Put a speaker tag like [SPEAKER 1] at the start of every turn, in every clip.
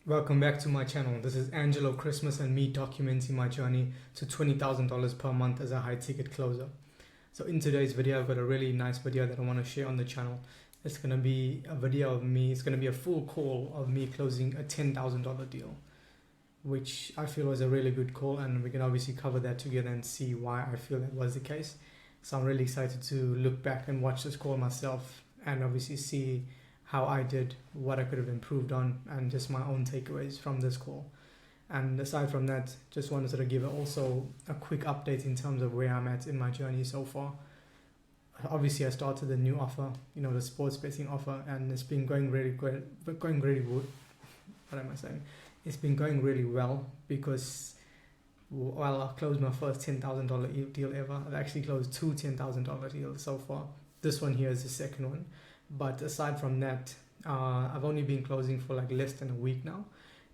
[SPEAKER 1] Welcome back to my channel. This is Angelo Christmas and me documenting my journey to $20,000 per month as a high ticket closer. So in today's video, I've got a really nice video that I want to share on the channel. It's going to be a video of me, it's going to be a full call of me closing a $10,000 deal, which I feel was a really good call, and we can obviously cover that together and see why I feel that was the case. So I'm really excited to look back and watch this call myself and obviously see how I did, what I could have improved on, and just my own takeaways from this call. And aside from that, just wanted to give also a quick update in terms of where I'm at in my journey so far. Obviously, I started the new offer, the sports betting offer, and it's been going really good, going really good. What am I saying? It's been going really well because while I closed my first $10,000 deal ever, I've actually closed two $10,000 deals so far. This one here is the second one. But aside from that, I've only been closing for like less than a week now.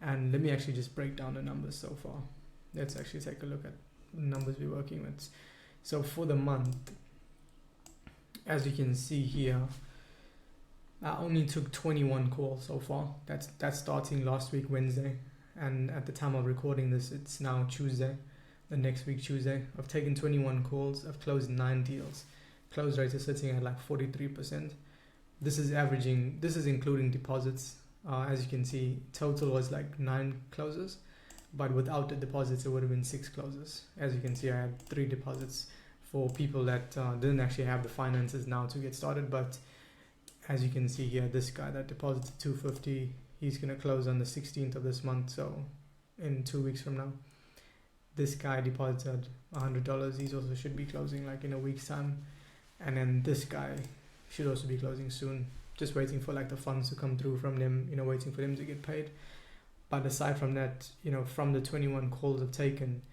[SPEAKER 1] And let me actually just break down the numbers so far. Let's actually take a look at the numbers we're working with. So for the month, as you can see here, I only took 21 calls so far. That's starting last week, Wednesday. And at the time of recording this, it's now Tuesday, the next week Tuesday. I've taken 21 calls. I've closed 9 deals. Close rate is sitting at like 43%. This is including deposits. As you can see, total was like 9 closes, but without the deposits, it would have been 6 closes. As you can see, I had 3 deposits for people that didn't actually have the finances now to get started. But as you can see here, this guy that deposited $250, he's gonna close on the 16th of this month, so in 2 weeks from now. This guy deposited $100. He also should be closing like in a week's time. And then this guy should also be closing soon. Just waiting for like the funds to come through from them, waiting for them to get paid. But aside from that, from the 21 calls I've taken,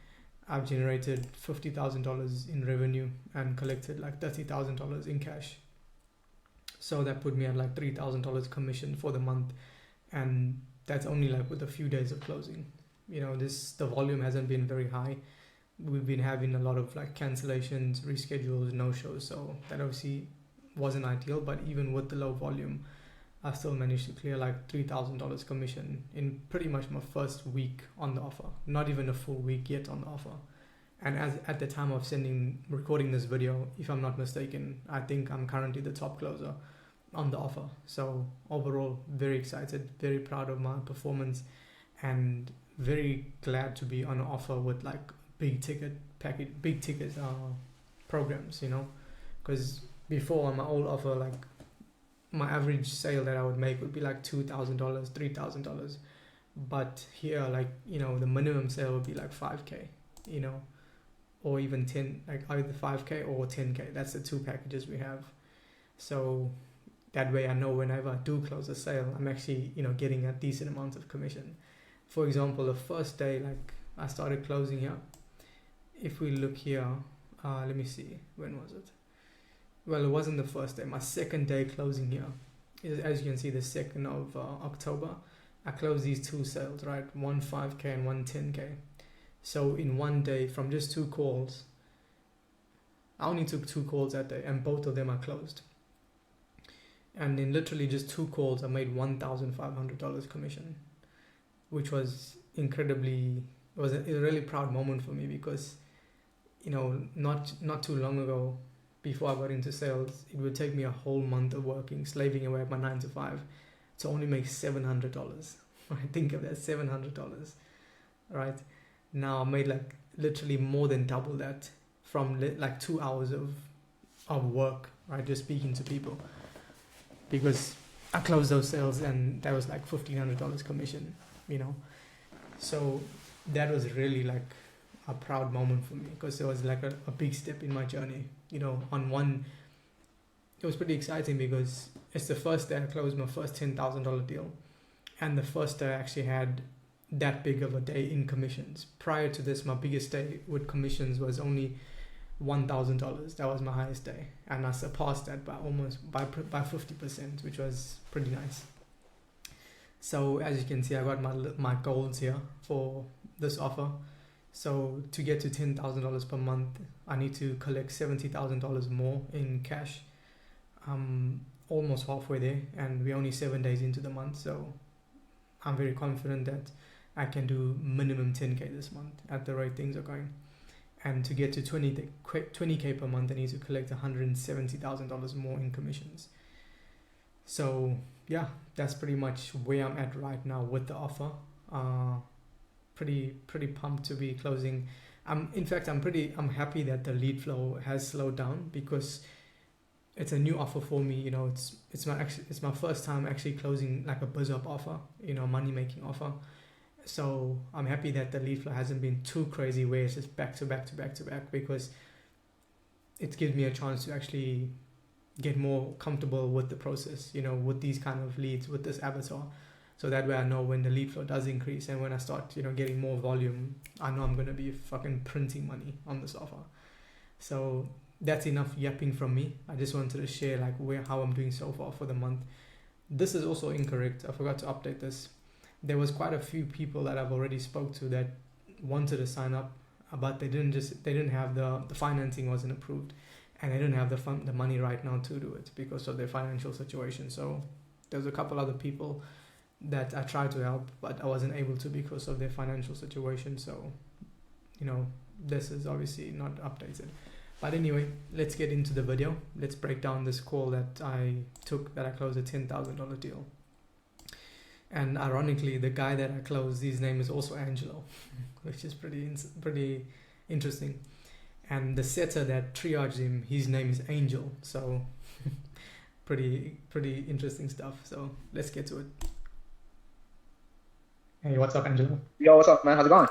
[SPEAKER 1] I've generated $50,000 in revenue and collected like $30,000 in cash. So that put me at like $3,000 commission for the month, and that's only like with a few days of closing. The volume hasn't been very high. We've been having a lot of like cancellations, reschedules, no shows, so that obviously wasn't ideal. But even with the low volume, I still managed to clear like $3,000 commission in pretty much my first week on the offer. Not even a full week yet on the offer. And as at the time of recording this video, if I'm not mistaken, I think I'm currently the top closer on the offer. So overall, very excited, very proud of my performance, and very glad to be on an offer with like big ticket programs, because before on my old offer, like my average sale that I would make would be like $2,000, $3,000. But here, like, the minimum sale would be like 5K, or even 10, like either 5K or 10K. That's the 2 packages we have. So that way I know whenever I do close a sale, I'm actually, getting a decent amount of commission. For example, the first day, like I started closing here. If we look here, let me see, when was it? Well, it wasn't the first day. My second day closing here is, as you can see, the 2nd of October. I closed these 2 sales, right? One 5K and one 10K. So in one day, from just 2 calls, I only took 2 calls that day, and both of them are closed. And in literally just 2 calls, I made $1,500 commission, which was incredibly. It was a really proud moment for me because, not too long ago, before I got into sales, it would take me a whole month of working, slaving away at my 9 to 5 to only make $700. Right? Think of that, $700. Right? Now I made like literally more than double that from like 2 hours of work, right? Just speaking to people, because I closed those sales and that was like $1,500 commission, So that was really like a proud moment for me because it was like a big step in my journey. On one, it was pretty exciting because it's the first day I closed my first $10,000 deal, and the first day I actually had that big of a day in commissions. Prior to this, my biggest day with commissions was only $1,000. That was my highest day, and I surpassed that by 50%, which was pretty nice. So as you can see, I got my goals here for this offer. So to get to $10,000 per month, I need to collect $70,000 more in cash. I'm almost halfway there, and we're only 7 days into the month, so I'm very confident that I can do minimum 10k this month at the rate things are going. And to get to 20k per month, I need to collect $170,000 more in commissions. So yeah, that's pretty much where I'm at right now with the offer. Pretty pumped to be closing. I'm happy that the lead flow has slowed down, because it's a new offer for me. You know, it's my first time actually closing like a BizUp offer, you know, money making offer. So I'm happy that the lead flow hasn't been too crazy where it's just back to back to back to back, because it gives me a chance to actually get more comfortable with the process, you know, with these kind of leads, with this avatar. So that way I know when the lead flow does increase and when I start, you know, getting more volume, I know I'm going to be fucking printing money on this offer. So that's enough yapping from me. I just wanted to share like how I'm doing so far for the month. This is also incorrect. I forgot to update this. There was quite a few people that I've already spoke to that wanted to sign up, but they didn't have the financing wasn't approved, and they didn't have the money right now to do it because of their financial situation. So there's a couple other people that I tried to help, but I wasn't able to because of their financial situation. So, you know, this is obviously not updated. But anyway, let's get into the video. Let's break down this call that I took, that I closed a $10,000 deal. And ironically, the guy that I closed, his name is also Angelo, which is pretty interesting. And the setter that triaged him, his name is Angel. So pretty interesting stuff. So let's get to it. Hey, what's up, Angelo?
[SPEAKER 2] Yo, what's up, man? How's it going?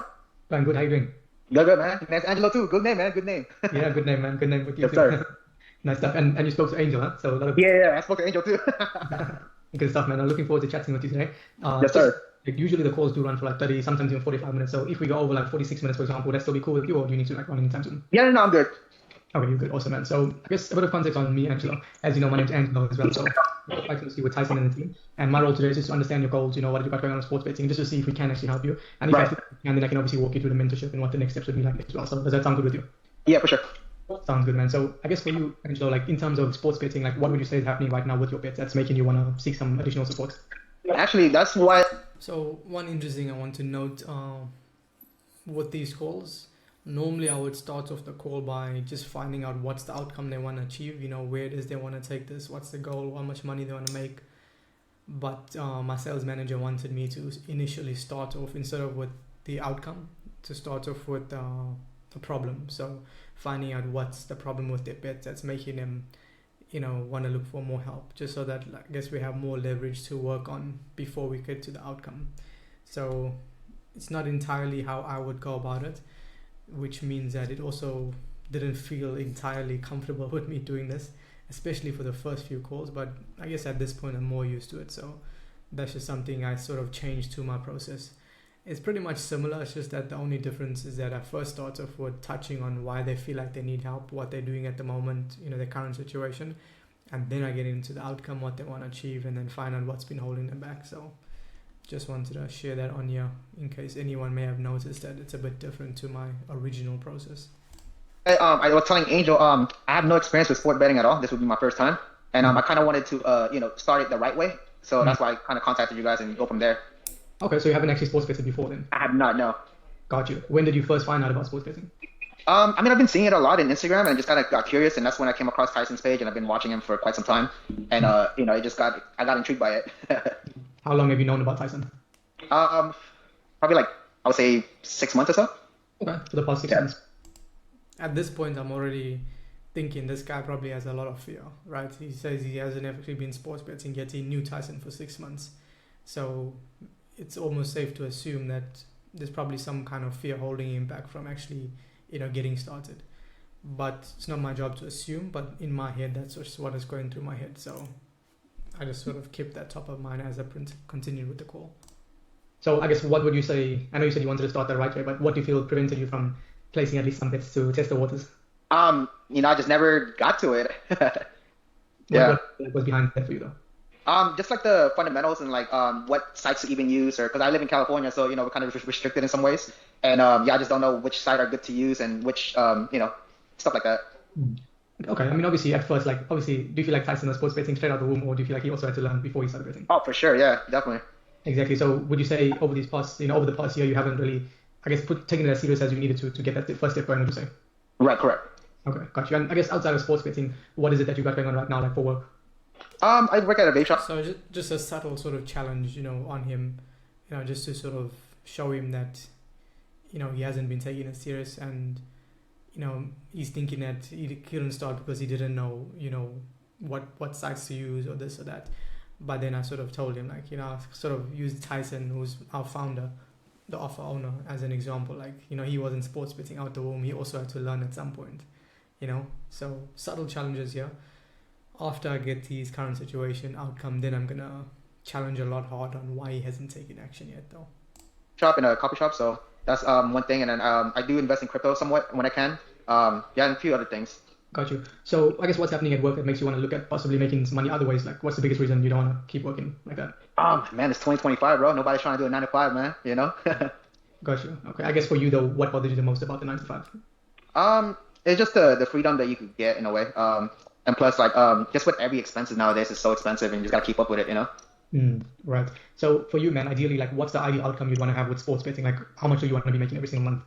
[SPEAKER 1] I'm good. How you doing?
[SPEAKER 2] Good, man. Name's Angelo too. Good name, man. Good name.
[SPEAKER 1] Yeah, good name, man. Good name with you
[SPEAKER 2] Yes,
[SPEAKER 1] too.
[SPEAKER 2] sir.
[SPEAKER 1] Nice stuff. And you spoke to Angel, huh? So
[SPEAKER 2] Yeah. I spoke to Angel too.
[SPEAKER 1] good stuff, man. I'm looking forward to chatting with you today.
[SPEAKER 2] Yes, sir.
[SPEAKER 1] Like, usually the calls do run for like 30, sometimes even 45 minutes. So if we go over like 46 minutes, for example, would that still be cool with you, or do you need to like run anytime soon?
[SPEAKER 2] Yeah, no, I'm good.
[SPEAKER 1] Okay, you're good. Awesome, man. So I guess a bit of context on me, Angelo. As you know, my name's Angelo as well. So I'm quite closely with Tyson and the team. And my role today is just to understand your goals, you know, what you got going on in sports betting, just to see if we can actually help you. And if
[SPEAKER 2] Right.
[SPEAKER 1] I think we can, then I can obviously walk you through the mentorship and what the next steps would be like as well. So does that sound good with you?
[SPEAKER 2] Yeah, for sure.
[SPEAKER 1] Sounds good, man. So I guess for you, Angelo, like in terms of sports betting, like what would you say is happening right now with your bets that's making you want to seek some additional support?
[SPEAKER 2] Actually, that's why.
[SPEAKER 1] So one interesting I want to note with these calls, normally I would start off the call by just finding out what's the outcome they want to achieve, you know, where it is they want to take this, what's the goal, how much money they want to make. But my sales manager wanted me to initially start off, instead of with the outcome, to start off with the problem. So finding out what's the problem with their bets that's making them, you know, want to look for more help, just so that I guess we have more leverage to work on before we get to the outcome. So it's not entirely how I would go about it, which means that it also didn't feel entirely comfortable with me doing this, especially for the first few calls. But I guess at this point I'm more used to it, so that's just something I sort of changed to my process. It's pretty much similar. It's just that the only difference is that I first start off with touching on why they feel like they need help, what they're doing at the moment, you know, their current situation, and then I get into the outcome, what they want to achieve, and then find out what's been holding them back. So just wanted to share that on here in case anyone may have noticed that it's a bit different to my original process.
[SPEAKER 2] I was telling Angel, I have no experience with sport betting at all. This would be my first time, and I kind of wanted to, start it the right way. So that's why I kind of contacted you guys and go from there.
[SPEAKER 1] Okay, so you haven't actually sports betted before then?
[SPEAKER 2] I have not, no.
[SPEAKER 1] Got you. When did you first find out about sports betting?
[SPEAKER 2] I mean, I've been seeing it a lot in Instagram, and just kind of got curious, and that's when I came across Tyson's page, and I've been watching him for quite some time, and I got intrigued by it.
[SPEAKER 1] How long have you known about Tyson?
[SPEAKER 2] Probably like I would say 6 months or so.
[SPEAKER 1] Okay, for the past 6 months. At this point, I'm already thinking this guy probably has a lot of fear, right? He says he hasn't actually been sports betting, yet he knew Tyson for 6 months. So it's almost safe to assume that there's probably some kind of fear holding him back from actually, you know, getting started. But it's not my job to assume, but in my head, that's just what is going through my head. So I just sort of kept that top of mind as I continued with the call. So I guess what would you say, I know you said you wanted to start the right way, but what do you feel prevented you from placing at least some bets to test the waters?
[SPEAKER 2] I just never got to it.
[SPEAKER 1] What was behind that for you though?
[SPEAKER 2] Just like the fundamentals and like what sites to even use, or because I live in California, so we're kind of restricted in some ways, and I just don't know which site are good to use and which stuff like that.
[SPEAKER 1] Okay, I mean obviously at first, do you feel like Tyson was sports betting straight out the womb, or do you feel like he also had to learn before he started betting?
[SPEAKER 2] Oh, for sure, yeah, definitely.
[SPEAKER 1] Exactly. So would you say over these past, over the past year, you haven't really, I guess, taken it as serious as you needed to get that first step going, would you say?
[SPEAKER 2] Right, correct.
[SPEAKER 1] Okay, got you. And I guess outside of sports betting, what is it that you got going on right now, like for work?
[SPEAKER 2] I work at a vape shop.
[SPEAKER 1] So just a subtle sort of challenge, on him, just to sort of show him that, he hasn't been taking it serious, and he's thinking that he couldn't start because he didn't know, what sites to use or this or that. But then I sort of told him, like, I sort of used Tyson, who's our founder, the offer owner, as an example. Like, he wasn't sports betting out the womb. He also had to learn at some point, So subtle challenges here. After I get his current situation outcome, then I'm gonna challenge a lot harder on why he hasn't taken action yet, though.
[SPEAKER 2] Shop in a coffee shop, so that's one thing. And then I do invest in crypto somewhat when I can. Yeah, and a few other things.
[SPEAKER 1] Got you. So I guess what's happening at work that makes you want to look at possibly making some money other ways? Like, what's the biggest reason you don't want to keep working like that?
[SPEAKER 2] Man, it's 2025, bro. Nobody's trying to do a 9 to 5, man.
[SPEAKER 1] Got you. Okay. I guess for you though, what bothers you the most about the 9 to 5?
[SPEAKER 2] It's just the freedom that you could get in a way. And plus, like, just with every expenses nowadays is so expensive, and you just gotta keep up with it.
[SPEAKER 1] Right. So for you, man, ideally, like, what's the ideal outcome you'd want to have with sports betting? Like, how much do you want to be making every single month?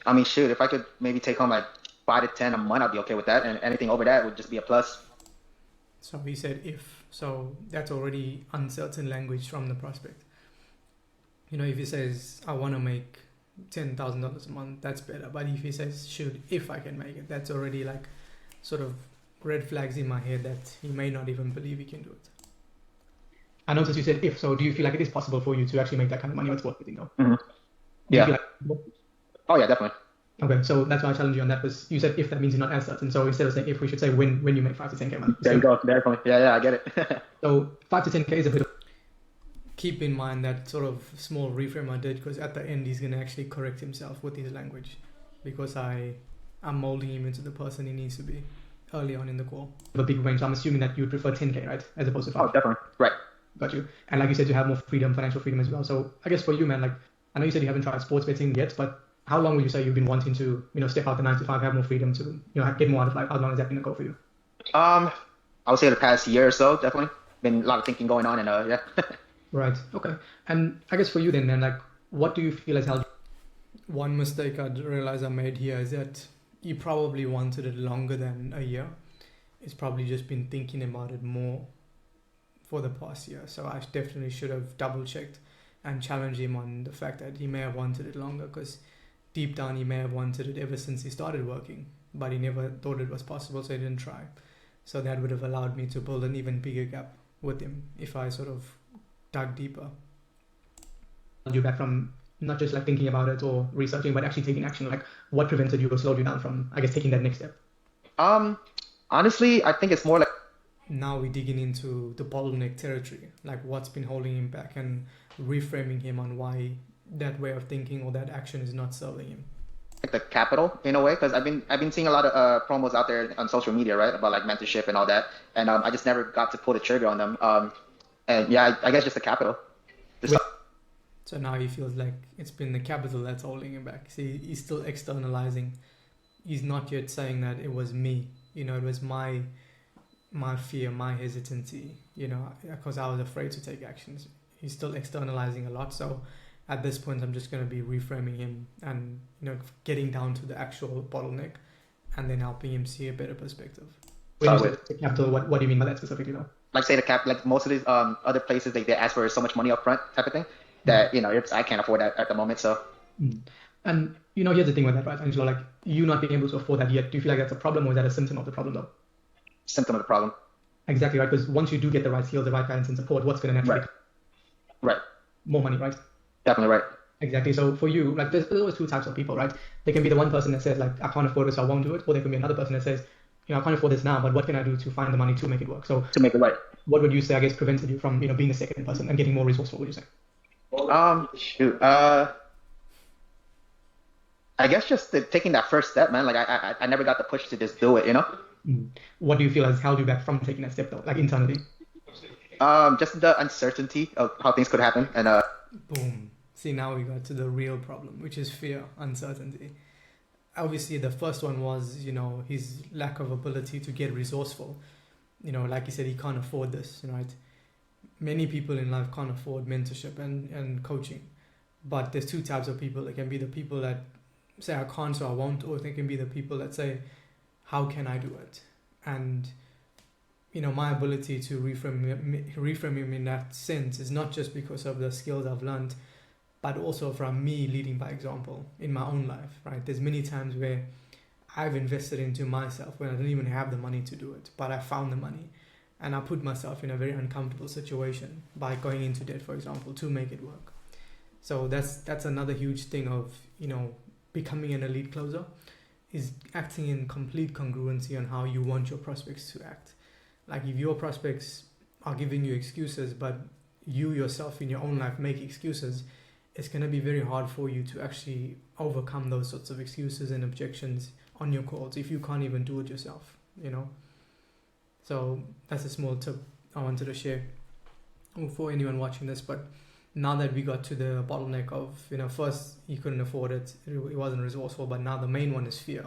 [SPEAKER 2] I mean, shoot, if I could maybe take home like 5 to 10 a month, I'd be okay with that, and anything over that would just be a plus.
[SPEAKER 1] So he said if. So that's already uncertain language from the prospect. If he says, I want to make $10,000 a month, that's better. But if he says, shoot, if I can make it, that's already like sort of red flags in my head that he may not even believe he can do it. I noticed you said if. So do you feel like it is possible for you to actually make that kind of money with sports betting though?
[SPEAKER 2] Mm-hmm.
[SPEAKER 1] Do
[SPEAKER 2] Yeah.
[SPEAKER 1] you feel like...
[SPEAKER 2] Oh, yeah, definitely.
[SPEAKER 1] Okay, so that's why I challenge you on that, because you said if, that means you're not as certain. So instead of saying if, we should say when you make 5 to 10K money.
[SPEAKER 2] There you go. Definitely. Yeah, I get it.
[SPEAKER 1] So 5 to 10K is a bit of... Keep in mind that sort of small reframe I did, because at the end he's going to actually correct himself with his language, because I'm molding him into the person he needs to be early on in the call. A big range. I'm assuming that you prefer 10K, right? As opposed to 5.
[SPEAKER 2] Oh, definitely. Right.
[SPEAKER 1] Got you. And like you said, you have more freedom, financial freedom as well. So I guess for you, man, like, I know you said you haven't tried sports betting yet, but how long would you say you've been wanting to, step out the 9 to 5, have more freedom to, get more out of life? How long has that been a goal for you?
[SPEAKER 2] I would say the past year or so, definitely. Been a lot of thinking going on, and yeah.
[SPEAKER 1] Right. Okay. And I guess for you then, like, what do you feel has held? One mistake I realized I made here is that you probably wanted it longer than a year. It's probably just been thinking about it more for the past year. So I definitely should have double checked and challenged him on the fact that he may have wanted it longer, because deep down he may have wanted it ever since he started working, but he never thought it was possible, so he didn't try. So that would have allowed me to build an even bigger gap with him if I sort of dug deeper. You back from not just like thinking about it or researching, but actually taking action. Like, what prevented you or slowed you down from, I guess, taking that next step?
[SPEAKER 2] Honestly, I think it's more like...
[SPEAKER 1] Now we're digging into the bottleneck territory, like what's been holding him back, and reframing him on why that way of thinking or that action is not serving him.
[SPEAKER 2] Like the capital in a way, because I've been seeing a lot of promos out there on social media, right, about like mentorship and all that, and I just never got to pull the trigger on them. And yeah, I guess just the capital.
[SPEAKER 1] So now he feels like it's been the capital that's holding him back. See, he's still externalizing. He's not yet saying that it was me. It was my fear, my hesitancy. Because I was afraid to take actions. He's still externalizing a lot. So at this point, I'm just going to be reframing him and getting down to the actual bottleneck, and then helping him see a better perspective. When you say the capital, what do you mean by that specifically, though?
[SPEAKER 2] Like, say like most of these other places, they ask for so much money up front type of thing that I can't afford that at the moment. So.
[SPEAKER 1] And here's the thing with that, right, Angelo? Like, you not being able to afford that yet, do you feel like that's a problem, or is that a symptom of the problem, though?
[SPEAKER 2] Symptom of the problem.
[SPEAKER 1] Exactly, right. Because once you do get the right skills, the right guidance and support, what's going to naturally
[SPEAKER 2] right.
[SPEAKER 1] More money, right?
[SPEAKER 2] Definitely right.
[SPEAKER 1] Exactly. So for you, like, there's always two types of people, right? There can be the one person that says, like, I can't afford this, so I won't do it, or there can be another person that says, I can't afford this now, but what can I do to find the money to make it work? So
[SPEAKER 2] to make it right.
[SPEAKER 1] What would you say, I guess, prevented you from, being the second person and getting more resourceful, would you say?
[SPEAKER 2] Shoot. I guess just taking that first step, man. Like, I never got the push to just do it,
[SPEAKER 1] What do you feel has held you back from taking that step, though, like internally?
[SPEAKER 2] Just the uncertainty of how things could happen, and
[SPEAKER 1] Boom. See, now we got to the real problem, which is fear, uncertainty. Obviously, the first one was, his lack of ability to get resourceful. Like you said, he can't afford this, right? many people in life can't afford mentorship and coaching. But there's two types of people. There can be the people that say, I can't, so I won't, or there can be the people that say, how can I do it? And, you know, my ability to reframe him in that sense is not just because of the skills I've learned, but also from me leading by example in my own life, right? There's many times where I've invested into myself when I didn't even have the money to do it, but I found the money and I put myself in a very uncomfortable situation by going into debt, for example, to make it work. So that's another huge thing of, you know, becoming an elite closer is acting in complete congruency on how you want your prospects to act. Like if your prospects are giving you excuses, but you yourself in your own life make excuses, it's going to be very hard for you to actually overcome those sorts of excuses and objections on your calls if you can't even do it yourself, you know. So that's a small tip I wanted to share for anyone watching this. But now that we got to the bottleneck of, you know, first he couldn't afford it, he wasn't resourceful, but now the main one is fear.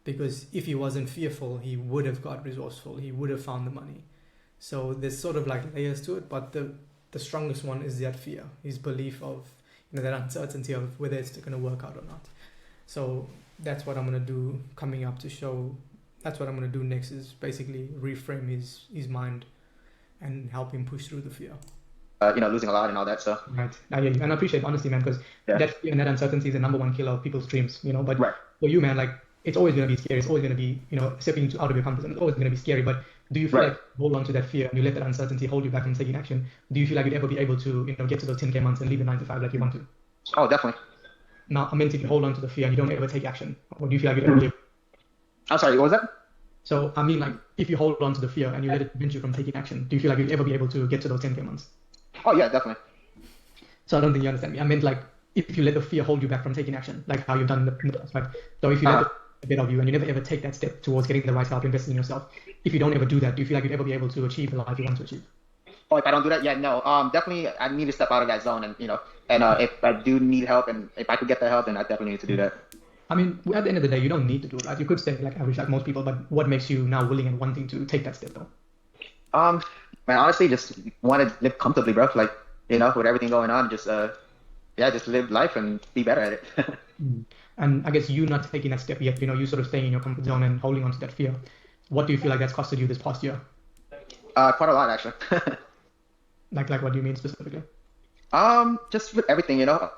[SPEAKER 1] Because if he wasn't fearful, he would have got resourceful, he would have found the money. So there's sort of like layers to it, but the strongest one is that fear, his belief of, you know, that uncertainty of whether it's going to work out or not. So that's what I'm going to do coming up to show. That's what I'm going to do next, is basically reframe his mind and help him push through the fear.
[SPEAKER 2] You know, losing a lot and all that stuff.
[SPEAKER 1] Right. And I appreciate honesty, man, because that fear and that uncertainty is the number one killer of people's dreams, you know. But for you, man, like, it's always going to be scary. It's always going to be, you know, stepping out of your comfort zone. It's always going to be scary. But do you feel like hold on to that fear and you let that uncertainty hold you back from taking action? Do you feel like you'd ever be able to, you know, get to those 10K months and leave a 9 to 5 like you want to?
[SPEAKER 2] Oh, definitely.
[SPEAKER 1] Now, I meant if you hold on to the fear and you don't ever take action, or do you feel like you'd ever be?
[SPEAKER 2] I'm sorry, what was that?
[SPEAKER 1] So, I mean, like, if you hold on to the fear and you let it prevent you from taking action, do you feel like you'd ever be able to get to those 10K months?
[SPEAKER 2] Oh, yeah, definitely.
[SPEAKER 1] So I don't think you understand me. I meant, like, if you let the fear hold you back from taking action, like how you've done in the past, right? So if you let a bit of you and you never ever take that step towards getting the right help, investing in yourself, if you don't ever do that, do you feel like you'd ever be able to achieve the life you want to achieve?
[SPEAKER 2] Oh, if I don't do that, yeah, no. Definitely, I need to step out of that zone, and, you know, and if I do need help, and if I could get the help, then I definitely need to do that.
[SPEAKER 1] I mean, at the end of the day, you don't need to do it, right? You could stay like average like most people, but what makes you now willing and wanting to take that step, though?
[SPEAKER 2] Man, honestly, just want to live comfortably, bro. Like, you know, with everything going on, just just live life and be better at it.
[SPEAKER 1] And I guess you not taking that step yet, you know, you sort of staying in your comfort zone and holding on to that fear. What do you feel like that's costed you this past year?
[SPEAKER 2] Quite a lot, actually.
[SPEAKER 1] Like what do you mean specifically?
[SPEAKER 2] Just with everything, you know,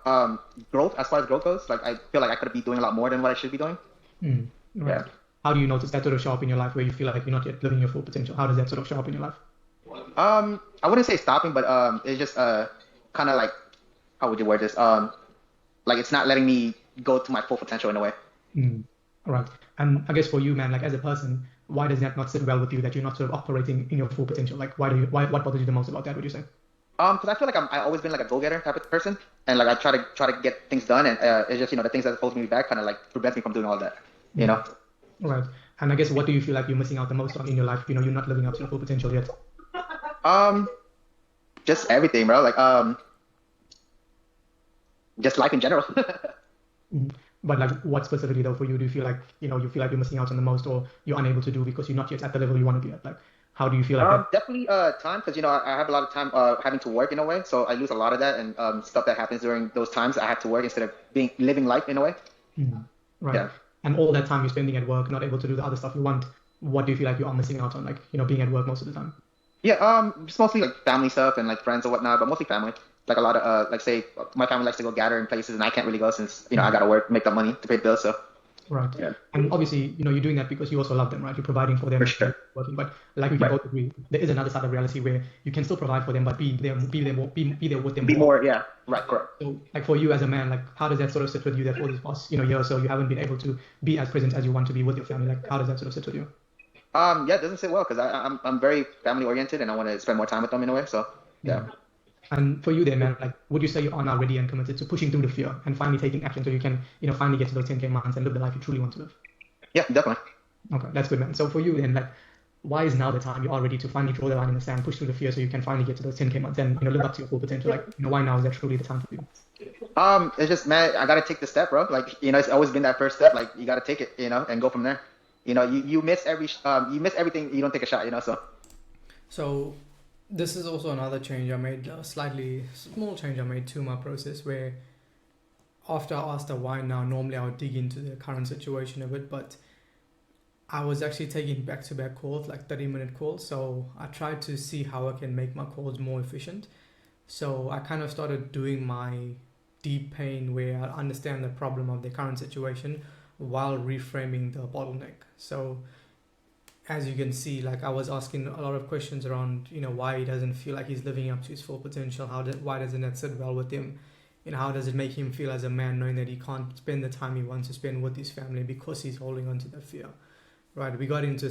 [SPEAKER 2] growth, as far as growth goes, like, I feel like I could be doing a lot more than what I should be doing.
[SPEAKER 1] Right.
[SPEAKER 2] Yeah.
[SPEAKER 1] How do you notice that sort of show up in your life where you feel like you're not yet living your full potential? How does that sort of show up in your life?
[SPEAKER 2] I wouldn't say stopping, but it's just kind of like, how would you word this? Like, it's not letting me go to my full potential in a way.
[SPEAKER 1] All right. And I guess for you, man, like as a person, why does that not sit well with you that you're not sort of operating in your full potential? Like, what bothers you the most about that, would you say?
[SPEAKER 2] Because I feel like I've always been like a go-getter type of person, and like I try to get things done, and it's just, you know, the things that hold me back kind of like prevent me from doing all that, you know.
[SPEAKER 1] Right. And I guess what do you feel like you're missing out the most on in your life? You know, you're not living up to your full potential yet.
[SPEAKER 2] Just everything, bro. Like just life in general.
[SPEAKER 1] But like, what specifically though for you? Do you feel like, you know, you feel like you're missing out on the most, or you're unable to do because you're not yet at the level you want to be at? Like, how do you feel like that?
[SPEAKER 2] Definitely time, because, you know, I have a lot of time having to work in a way, so I lose a lot of that, and stuff that happens during those times I have to work instead of living life in a way.
[SPEAKER 1] Right.
[SPEAKER 2] Yeah.
[SPEAKER 1] And all that time you're spending at work, not able to do the other stuff you want, what do you feel like you are missing out on? Like, you know, being at work most of the time.
[SPEAKER 2] Yeah, just mostly like family stuff and like friends or whatnot, but mostly family. Like a lot of like, say my family likes to go gather in places, and I can't really go since, you know, I gotta work, make that money to pay the bills. So
[SPEAKER 1] Right.
[SPEAKER 2] yeah,
[SPEAKER 1] And obviously, you know, you're doing that because you also love them, right? You're providing for them.
[SPEAKER 2] for sure.
[SPEAKER 1] Working. But like we can both agree, there is another side of reality where you can still provide for them, but be there with them
[SPEAKER 2] Be
[SPEAKER 1] more.
[SPEAKER 2] more, yeah, right, correct.
[SPEAKER 1] So like for you as a man, like how does that sort of sit with you that for this past, you know, year or so you haven't been able to be as present as you want to be with your family? Like how does that sort of sit with you?
[SPEAKER 2] Yeah, it doesn't sit well because I'm very family oriented, and I want to spend more time with them in a way. So yeah.
[SPEAKER 1] And for you then, man, like would you say you are now ready and committed to pushing through the fear and finally taking action so you can, you know, finally get to those 10K months and live the life you truly want to live?
[SPEAKER 2] Yeah, definitely.
[SPEAKER 1] Okay, that's good, man. So for you then, like, why is now the time you are ready to finally draw the line in the sand, push through the fear so you can finally get to those 10K months and, you know, live up to your full potential? Like, you know, why now is that truly the time for you?
[SPEAKER 2] It's just, man, I gotta take the step, bro. Like, you know, it's always been that first step. Like, you gotta take it, you know, and go from there. You know, you miss everything. You don't take a shot, you know. So
[SPEAKER 1] This is also another change I made, a slightly small change I made to my process, where after I asked her why now, normally I would dig into the current situation a bit, but I was actually taking back-to-back calls, like 30-minute calls. So I tried to see how I can make my calls more efficient. So I kind of started doing my deep pain where I understand the problem of the current situation while reframing the bottleneck. So as you can see, like I was asking a lot of questions around, why he doesn't feel like he's living up to his full potential. Why doesn't that sit well with him? How does it make him feel as a man knowing that he can't spend the time he wants to spend with his family because he's holding on to that fear, right? We got into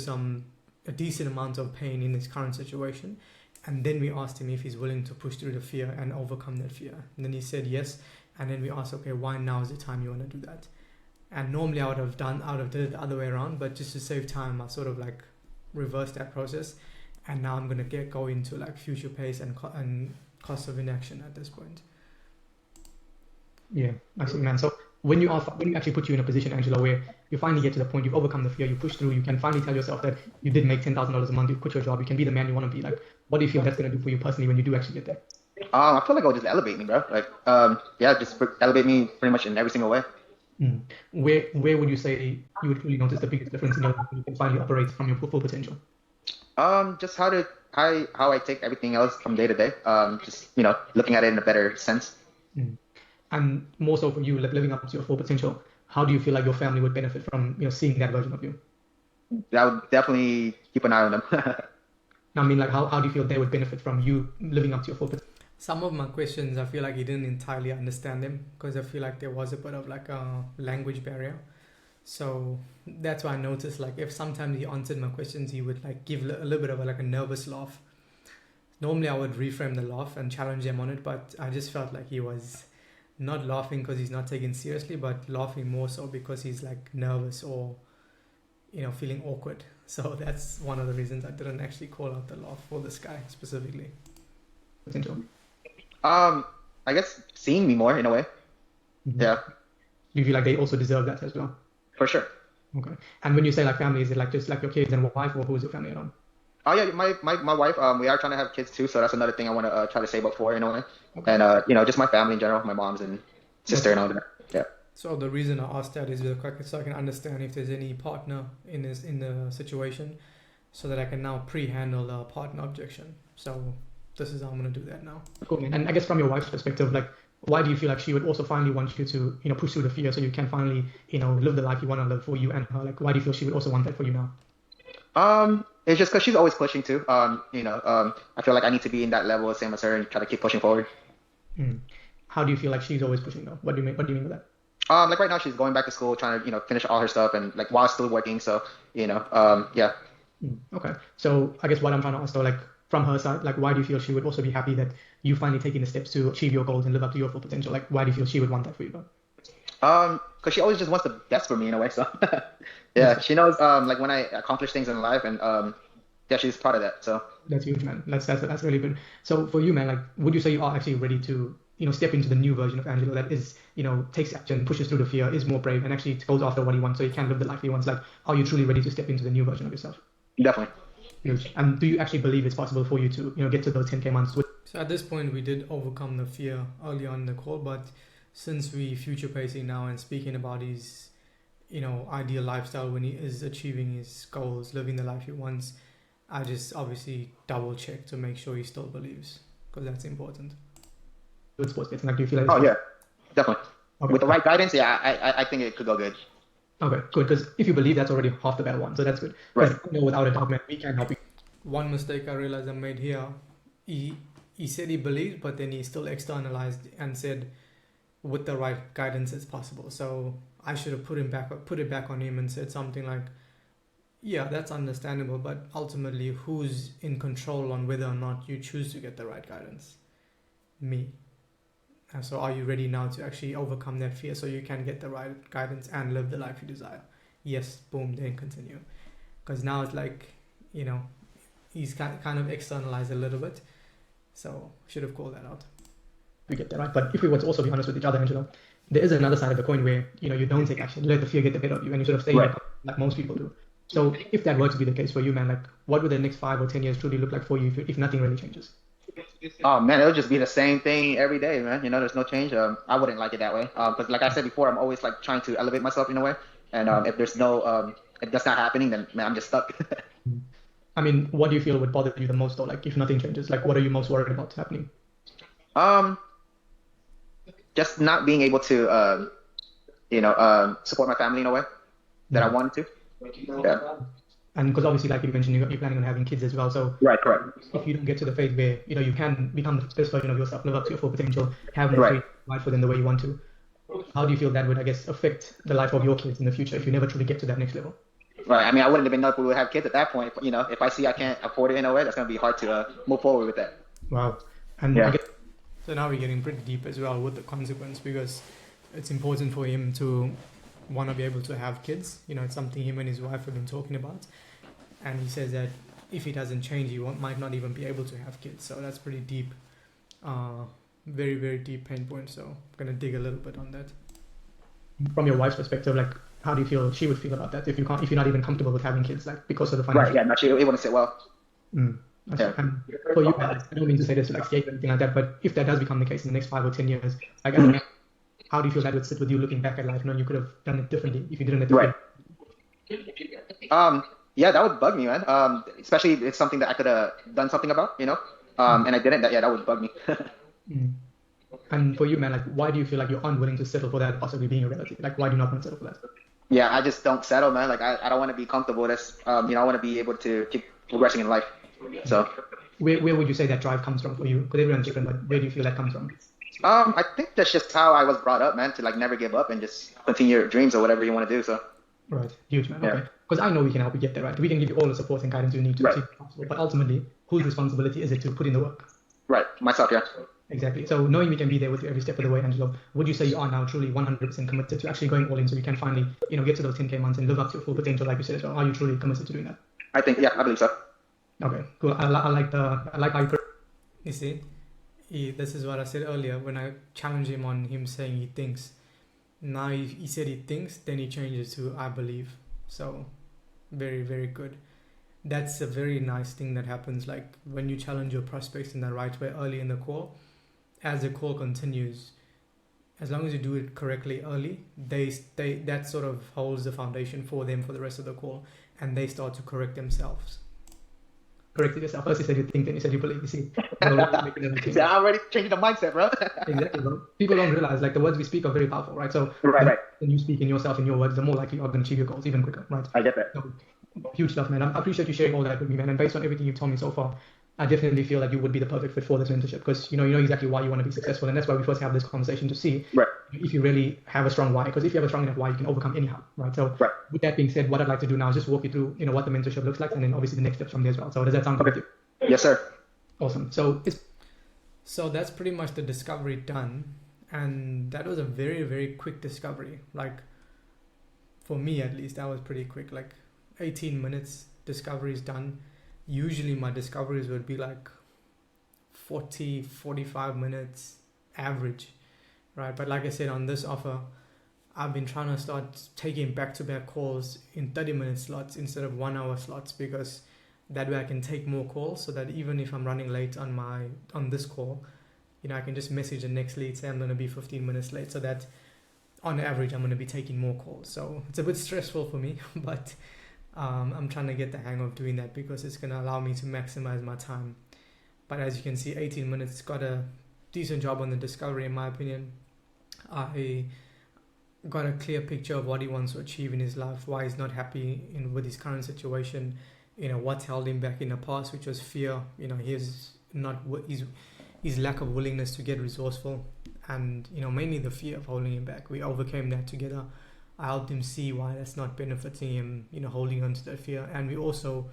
[SPEAKER 1] a decent amount of pain in this current situation. And then we asked him if he's willing to push through the fear and overcome that fear. And then he said yes. And then we asked, okay, why now is the time you want to do that? And normally I would have did it the other way around, but just to save time, I sort of like reversed that process. And now I'm going to go into like future pace and cost of inaction at this point.
[SPEAKER 3] Yeah, absolutely, man. So when you actually put you in a position, Angelo, where you finally get to the point, you've overcome the fear, you push through, you can finally tell yourself that you did make $10,000 a month, you quit your job, you can be the man you want to be. Like, what do you feel that's going to do for you personally when you do actually get there?
[SPEAKER 2] I feel like it'll just elevate me, bro. Like, just elevate me pretty much in every single way.
[SPEAKER 3] Where would you say you would really notice the biggest difference in your life when you can finally operate from your full potential?
[SPEAKER 2] Just how I take everything else from day to day. Just looking at it in a better sense.
[SPEAKER 3] And more so for you, like living up to your full potential, how do you feel like your family would benefit from seeing that version of you?
[SPEAKER 2] I would definitely keep an eye on them.
[SPEAKER 3] I mean, like how do you feel they would benefit from you living up to your full potential?
[SPEAKER 1] Some of my questions, I feel like he didn't entirely understand them because I feel like there was a bit of like a language barrier. So that's why I noticed, like, if sometimes he answered my questions, he would like give a little bit of a nervous laugh. Normally I would reframe the laugh and challenge him on it, but I just felt like he was not laughing because he's not taken seriously, but laughing more so because he's like nervous or feeling awkward. So that's one of the reasons I didn't actually call out the laugh for this guy specifically.
[SPEAKER 3] Potential.
[SPEAKER 2] I guess seeing me more in a way. Yeah.
[SPEAKER 3] Do you feel like they also deserve that as well?
[SPEAKER 2] For sure.
[SPEAKER 3] Okay. And when you say like family, is it like just like your kids and wife, or who's your family around?
[SPEAKER 2] Oh yeah, my wife. We are trying to have kids too, so that's another thing I want to try to save up for in a way. Okay. And just my family in general, my mom's and sister and all that. Yeah.
[SPEAKER 1] So the reason I asked that is so I can understand if there's any partner in the situation, so that I can now pre-handle the partner objection. So this is how I'm going to do that now.
[SPEAKER 3] Cool, man. And I guess from your wife's perspective, like, why do you feel like she would also finally want you to, push through the fear so you can finally, live the life you want to live for you and her? Like, why do you feel she would also want that for you now?
[SPEAKER 2] It's just because she's always pushing too. I feel like I need to be in that level, same as her, and try to keep pushing forward.
[SPEAKER 3] How do you feel like she's always pushing though? What do you mean by that?
[SPEAKER 2] Like right now she's going back to school, trying to, finish all her stuff and like while still working. So, yeah.
[SPEAKER 3] Okay. So I guess what I'm trying to ask though, like from her side, like why do you feel she would also be happy that you finally taking the steps to achieve your goals and live up to your full potential? Like why do you feel she would want that for you though?
[SPEAKER 2] Because she always just wants the best for me in a way. So yeah, she knows like when I accomplish things in life, and yeah, she's proud of that. So
[SPEAKER 3] that's huge, man. That's really good. So for you, man, like would you say you are actually ready to step into the new version of Angelo that is takes action, pushes through the fear, is more brave, and actually goes after what he wants so he can live the life he wants? Like, are you truly ready to step into the new version of yourself?
[SPEAKER 2] Definitely.
[SPEAKER 3] Huge. And do you actually believe it's possible for you to get to those 10K months?
[SPEAKER 1] So at this point, we did overcome the fear early on in the call, but since we future pacing now and speaking about his ideal lifestyle when he is achieving his goals, living the life he wants, I just obviously double check to make sure he still believes, because that's important.
[SPEAKER 3] Good sports betting. Like, do you feel like?
[SPEAKER 2] Oh yeah, definitely.
[SPEAKER 3] Okay.
[SPEAKER 2] With the right guidance, yeah, I think it could go good.
[SPEAKER 3] Okay, good. Because if you believe, that's already half the battle won. So that's good.
[SPEAKER 2] Right.
[SPEAKER 3] Without a doubt, man, we can help you.
[SPEAKER 1] One mistake I realized I made here, he said he believed, but then he still externalized and said, with the right guidance, it's possible. So I should have put it back on him and said something like, yeah, that's understandable, but ultimately, who's in control on whether or not you choose to get the right guidance? Me. And so are you ready now to actually overcome that fear so you can get the right guidance and live the life you desire? Yes, boom, then continue. Because now it's like, he's kind of externalized a little bit. So should have called that out.
[SPEAKER 3] We get that right. But if we were to also be honest with each other, Angelo, there is another side of the coin where, you don't take action. You let the fear get the better of you and you sort of stay
[SPEAKER 2] right.
[SPEAKER 3] like most people do. So if that were to be the case for you, man, like what would the next 5 or 10 years truly look like for you if nothing really changes?
[SPEAKER 2] Oh man, it'll just be the same thing every day, man. You know, there's no change. I wouldn't like it that way. Because like I said before, I'm always like trying to elevate myself in a way. And if there's no, if that's not happening, then man, I'm just stuck.
[SPEAKER 3] I mean, what do you feel would bother you the most though? Like if nothing changes, like what are you most worried about happening?
[SPEAKER 2] um, just not being able to, support my family in a way that I
[SPEAKER 3] Mm.
[SPEAKER 2] wanted to. Yeah.
[SPEAKER 3] And because obviously, like you mentioned, you're planning on having kids as well. So
[SPEAKER 2] Right. Correct.
[SPEAKER 3] if you don't get to the phase where you can become the best version of yourself, live up to your full potential, have more
[SPEAKER 2] Right.
[SPEAKER 3] free life for them the way you want to, how do you feel that would, I guess, affect the life of your kids in the future if you never truly get to that next level?
[SPEAKER 2] Right. I mean, I wouldn't even know if we would have kids at that point. You know, if I see I can't afford it in a way, that's gonna be hard to move forward with that.
[SPEAKER 3] Wow. And I
[SPEAKER 2] Yeah.
[SPEAKER 3] guess
[SPEAKER 1] So now we're getting pretty deep as well with the consequence, because it's important for him to want to be able to have kids. It's something him and his wife have been talking about. And he says that if he doesn't change, might not even be able to have kids. So that's pretty deep, very, very deep pain point. So I'm going to dig a little bit on that.
[SPEAKER 3] from your wife's perspective, like how do you feel she would feel about that if you're not even comfortable with having kids, like because of the
[SPEAKER 2] Right.
[SPEAKER 3] financial.
[SPEAKER 2] Yeah. Actually, it wouldn't sit well.
[SPEAKER 3] Mm.
[SPEAKER 2] Yeah.
[SPEAKER 3] And for you, I don't mean to say this to like scare you or anything like that, but if that does become the case in the next 5 or 10 years, like as a man, how do you feel that would sit with you looking back at life, knowing you could have done it differently if you didn't it
[SPEAKER 2] Right.
[SPEAKER 3] differently?
[SPEAKER 2] Yeah, that would bug me, man. Especially if it's something that I could have done something about, and I didn't. That would bug me.
[SPEAKER 3] Mm. And for you, man, like why do you feel like you're unwilling to settle for that possibly being a relative? Like why do you not want to settle for that?
[SPEAKER 2] Yeah, I just don't settle, man. Like I don't want to be comfortable. That's I want to be able to keep progressing in life. So
[SPEAKER 3] Where would you say that drive comes from for you? Because everyone's different, but where do you feel that comes from?
[SPEAKER 2] I think that's just how I was brought up, man. To like never give up and just continue your dreams or whatever you want to do. So
[SPEAKER 3] Right, huge, man.
[SPEAKER 2] Yeah.
[SPEAKER 3] Okay, because I know we can help you get there, right? We can give you all the support and guidance you need to
[SPEAKER 2] Right.
[SPEAKER 3] achieve it possible. But ultimately, whose responsibility is it to put in the work?
[SPEAKER 2] right, myself, yeah.
[SPEAKER 3] Exactly. So knowing we can be there with you every step of the way, Angelo, would you say you are now truly 100% committed to actually going all in so you can finally, get to those 10K months and live up to your full potential, like you said as well? Are you truly committed to doing that?
[SPEAKER 2] I think, yeah, I believe so.
[SPEAKER 3] Okay, cool. I like how you put.
[SPEAKER 1] You see, this is what I said earlier when I challenged him on him saying he thinks. Now he said he thinks, then he changes to I believe. So very, very good. That's a very nice thing that happens. Like when you challenge your prospects in the right way early in the call, as the call continues, as long as you do it correctly early, that sort of holds the foundation for them for the rest of the call, and they start to correct themselves.
[SPEAKER 3] Corrected yourself. First you said you think, then you said you believe. You see, you're already making everything.
[SPEAKER 2] Yeah, I already changed the mindset, bro.
[SPEAKER 3] Exactly, bro. People don't realize like the words we speak are very powerful, right? So
[SPEAKER 2] Right.
[SPEAKER 3] when you speak in yourself in your words, the more likely you are going to achieve your goals even quicker, right?
[SPEAKER 2] I get that.
[SPEAKER 3] So, huge stuff, man. I appreciate you sharing all that with me, man. And based on everything you've told me so far, I definitely feel like you would be the perfect fit for this mentorship because you know exactly why you want to be successful, and that's why we first have this conversation to see
[SPEAKER 2] Right.
[SPEAKER 3] if you really have a strong why. Because if you have a strong enough why, you can overcome anyhow, right? So,
[SPEAKER 2] Right.
[SPEAKER 3] with that being said, what I'd like to do now is just walk you through, what the mentorship looks like, and then obviously the next steps from there as well. So, does that sound good with you?
[SPEAKER 2] Yes, sir.
[SPEAKER 3] Awesome. So
[SPEAKER 1] that's pretty much the discovery done, and that was a very, very quick discovery. Like for me at least, that was pretty quick. Like 18 minutes discovery is done. Usually my discoveries would be like 45 minutes average, right? But like I said, on this offer, I've been trying to start taking back-to-back calls in 30-minute slots instead of 1-hour slots, because that way I can take more calls, so that even if I'm running late on this call, I can just message the next lead, say I'm going to be 15 minutes late, so that on average I'm going to be taking more calls. So it's a bit stressful for me, but I'm trying to get the hang of doing that because it's going to allow me to maximize my time. But as you can see, 18 minutes got a decent job on the discovery, in my opinion. I got a clear picture of what he wants to achieve in his life, why he's not happy with his current situation, what's held him back in the past, which was fear, his lack of willingness to get resourceful, and mainly the fear of holding him back. We overcame that together. I helped him see why that's not benefiting him, holding on to that fear, and we also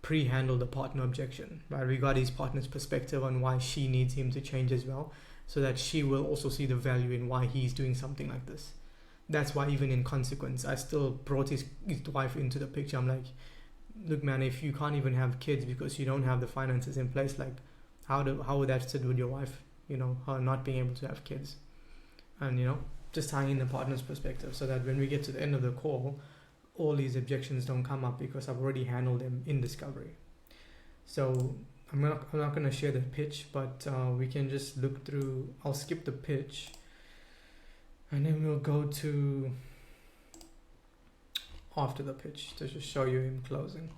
[SPEAKER 1] pre-handled the partner objection, right? We got his partner's perspective on why she needs him to change as well, so that she will also see the value in why he's doing something like this. That's why even in consequence, I still brought his wife into the picture. I'm like, look, man, if you can't even have kids because you don't have the finances in place, like how would that sit with your wife, her not being able to have kids? And just tying in the partner's perspective, so that when we get to the end of the call, all these objections don't come up because I've already handled them in discovery. So I'm not going to share the pitch, but we can just look through. I'll skip the pitch and then we'll go to after the pitch to just show you him closing.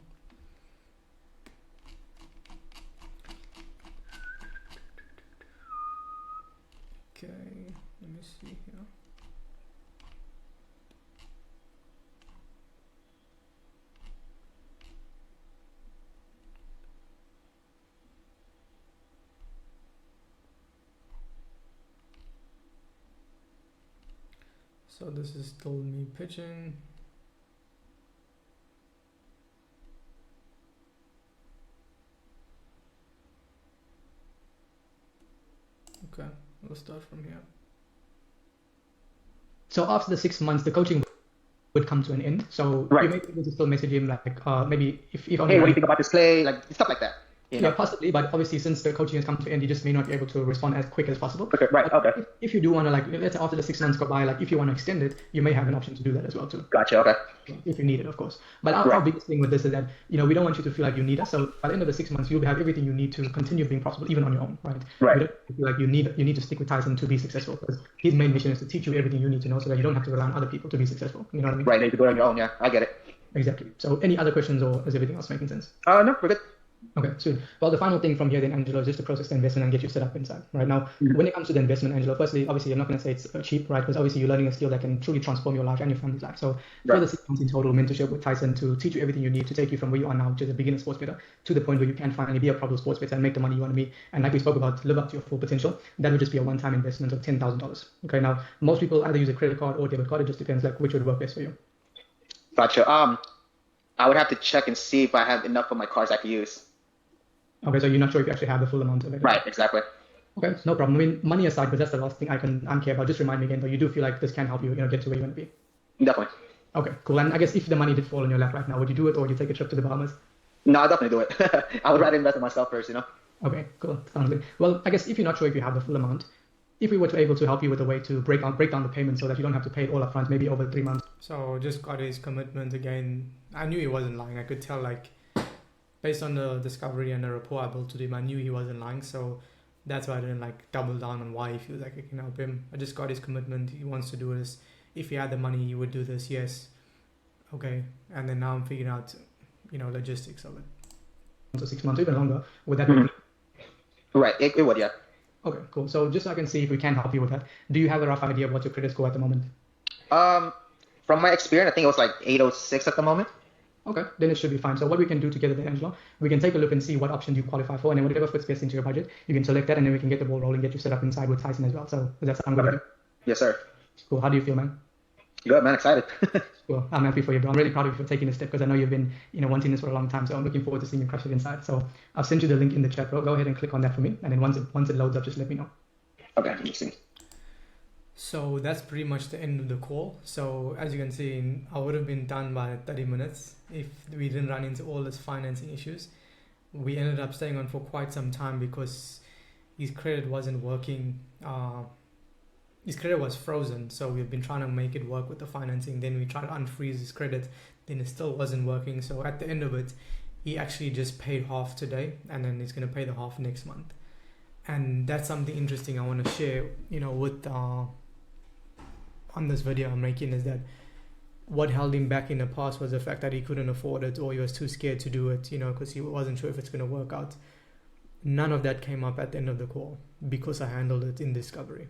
[SPEAKER 1] Okay, let me see here. So this is still me pitching. Okay, we'll start from here.
[SPEAKER 3] So after the 6 months, the coaching would come to an end. So
[SPEAKER 2] Right.
[SPEAKER 3] you may be able to still message him like maybe if only
[SPEAKER 2] Hey, what do you think about this play? Like stuff like that. You know?
[SPEAKER 3] yeah, possibly, but obviously since the coaching has come to an end, you just may not be able to respond as quick as possible.
[SPEAKER 2] Okay, right,
[SPEAKER 3] But
[SPEAKER 2] okay.
[SPEAKER 3] if you do want to, like, let's say after the 6 months go by, like if you want to extend it, you may have an option to do that as well too,
[SPEAKER 2] Gotcha. Okay.
[SPEAKER 3] if you need it, of course. But our
[SPEAKER 2] Right.
[SPEAKER 3] biggest thing with this is that, you know, we don't want you to feel like you need us. So by the end of the 6 months, you'll have everything you need to continue being profitable, even on your own, right?
[SPEAKER 2] Right.
[SPEAKER 3] You don't feel like you need to stick with Tyson to be successful, because his main mission is to teach you everything you need to know so that you don't have to rely on other people to be successful. You know what I mean?
[SPEAKER 2] Right. You can do it on your own. Yeah, I get it.
[SPEAKER 3] Exactly. So any other questions, or is everything else making sense?
[SPEAKER 2] No, we're good.
[SPEAKER 3] Okay, sweet. Well, the final thing from here then, Angelo, is just to process the investment and get you set up inside. Right now, when it comes to the investment, Angelo, firstly, obviously, I'm not going to say it's cheap, right? Because obviously, you're learning a skill that can truly transform your life and your family's life. So,
[SPEAKER 2] Right.
[SPEAKER 3] further 6 months in total mentorship with Tyson to teach you everything you need to take you from where you are now, which is a beginner sports bettor, to the point where you can finally be a profitable sports bettor and make the money you want to be. And like we spoke about, live up to your full potential. That would just be a one-time investment of $10,000. Okay, now most people either use a credit card or debit card. It just depends, like, which would work best for you.
[SPEAKER 2] Gotcha. I would have to check and see if I have enough of my cards I can use.
[SPEAKER 3] Okay, so you're not sure if you actually have the full amount of it.
[SPEAKER 2] Right. Exactly.
[SPEAKER 3] Okay, no problem. I mean, money aside, but that's the last thing I care about. Just remind me again, though, you do feel like this can help you, get to where you want to be.
[SPEAKER 2] Definitely.
[SPEAKER 3] Okay, cool. And I guess if the money did fall in your lap right now, would you do it, or would you take a trip to the Bahamas?
[SPEAKER 2] No, I'll definitely do it. I would rather invest in myself first.
[SPEAKER 3] Okay, cool. Sounds good. Well, I guess if you're not sure if you have the full amount, if we were to able to help you with a way to break down the payment so that you don't have to pay it all up front, maybe over 3 months.
[SPEAKER 1] So just got his commitment again. I knew he wasn't lying. I could tell, like, based on the discovery and the rapport I built with him, I knew he wasn't lying. So that's why I didn't like double down on why he feels like I can help him. I just got his commitment. He wants to do this. If he had the money, he would do this. Yes. Okay. And then now I'm figuring out, logistics of it.
[SPEAKER 3] So 6 months, even longer. Would that
[SPEAKER 2] Mhm.
[SPEAKER 3] be?
[SPEAKER 2] Right. It would. Yeah.
[SPEAKER 3] Okay, cool. So just so I can see if we can help you with that, do you have a rough idea of what your credit score at the moment?
[SPEAKER 2] From my experience, I think it was like 806 at the moment.
[SPEAKER 3] Okay, then it should be fine. So what we can do together then, Angelo, we can take a look and see what options you qualify for, and then whatever fits best into your budget, you can select that, and then we can get the ball rolling, get you set up inside with Tyson as well. So does that sound good?
[SPEAKER 2] Okay. Yes, sir.
[SPEAKER 3] Cool. How do you feel, man?
[SPEAKER 2] Good, man. Excited.
[SPEAKER 3] Cool. I'm happy for you, bro. I'm really proud of you for taking this step because I know you've been, wanting this for a long time. So I'm looking forward to seeing you crush it inside. So I'll send you the link in the chat, bro. Go ahead and click on that for me, and then once it loads up, just let me know.
[SPEAKER 2] Okay. Let me see.
[SPEAKER 1] So that's pretty much the end of the call. So as you can see, I would have been done by 30 minutes if we didn't run into all this financing issues. We ended up staying on for quite some time because his credit wasn't working. His credit was frozen. So we've been trying to make it work with the financing. Then we tried to unfreeze his credit. Then it still wasn't working. So at the end of it, he actually just paid half today, and then he's going to pay the half next month. And that's something interesting I want to share, with on this video I'm making, is that what held him back in the past was the fact that he couldn't afford it, or he was too scared to do it, because he wasn't sure if it's going to work out. None of that came up at the end of the call because I handled it in discovery.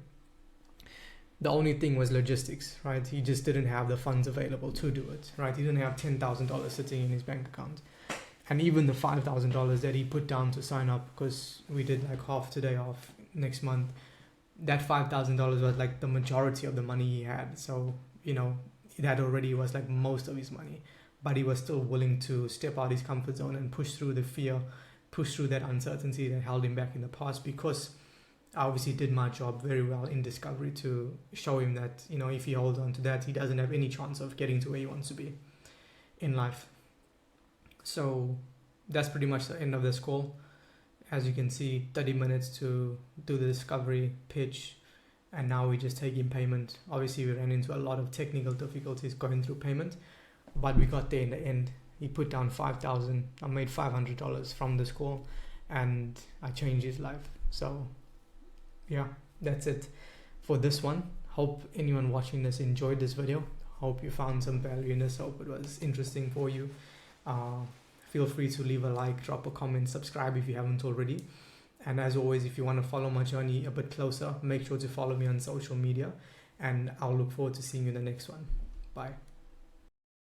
[SPEAKER 1] The only thing was logistics, right? He just didn't have the funds available to do it, right? He didn't have $10,000 sitting in his bank account. And even the $5,000 that he put down to sign up, because we did like half today, half next month, that $5,000 was like the majority of the money he had. So, that already was like most of his money, but he was still willing to step out his comfort zone and push through the fear, push through that uncertainty that held him back in the past, because I obviously did my job very well in discovery to show him that, if he holds on to that, he doesn't have any chance of getting to where he wants to be in life. So that's pretty much the end of this call. As you can see, 30 minutes to do the discovery pitch, and now we're just taking payment. Obviously, we ran into a lot of technical difficulties going through payment, but we got there in the end. He put down 5,000. I made $500 from this call, and I changed his life. So yeah, that's it for this one. Hope anyone watching this enjoyed this video. Hope you found some value in this. Hope it was interesting for you. Feel free to leave a like, drop a comment, subscribe if you haven't already. And as always, if you want to follow my journey a bit closer, make sure to follow me on social media, and I'll look forward to seeing you in the next one. Bye.